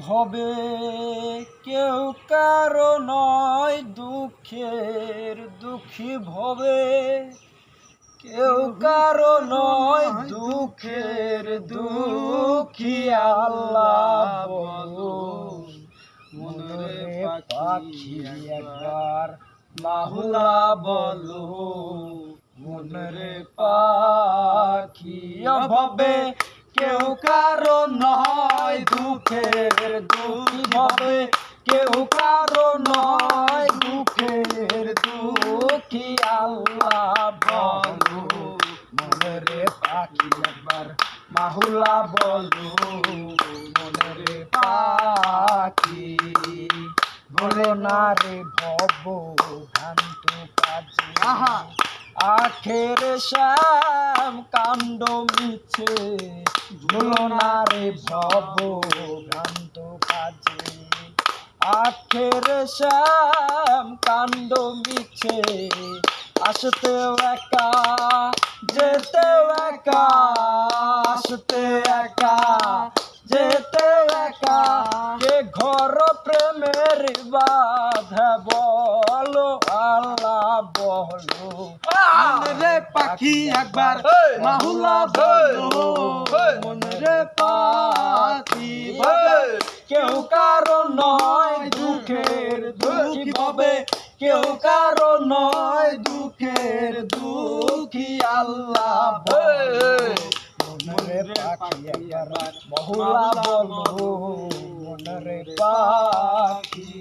ভবে কেউ কারো নয় দুঃখের দুঃখী ভবে কেউ কারো নয় দুঃখের দুঃখী আল্লাহ বলো মনের পাখি একবার মাহুলা বলো মনের পাখি ভবে কেউ কারো নয় দুঃখের দুঃখী ভবে কেউ কারো নয় দুঃখের দুঃখী আল্লাহ বলো মনের পাখি একবার মাহুলা বলো মনের পাখি বলো না রে ভব ভ্রান্ত কাজে আখের শ্যাম কাণ্ড মিছে ভুলো না রে ভব ভ্রান্ত কাজে আখের শ্যাম কাণ্ড মিছে আসতেও একা যেতেও একা আসতে একা যেতেও একা কে ঘর প্রেমের বাধা বলো আল্লাহ বলো মনের পাখি একবার মাহুলা বলো মনের পাখি কেউ কারো নয় দুঃখের দুঃখী ভবে কেউ কারো নয় দুঃখের দুঃখী আল্লাহ মনের পাখি একবার মাহুলা বলো মনের পাখি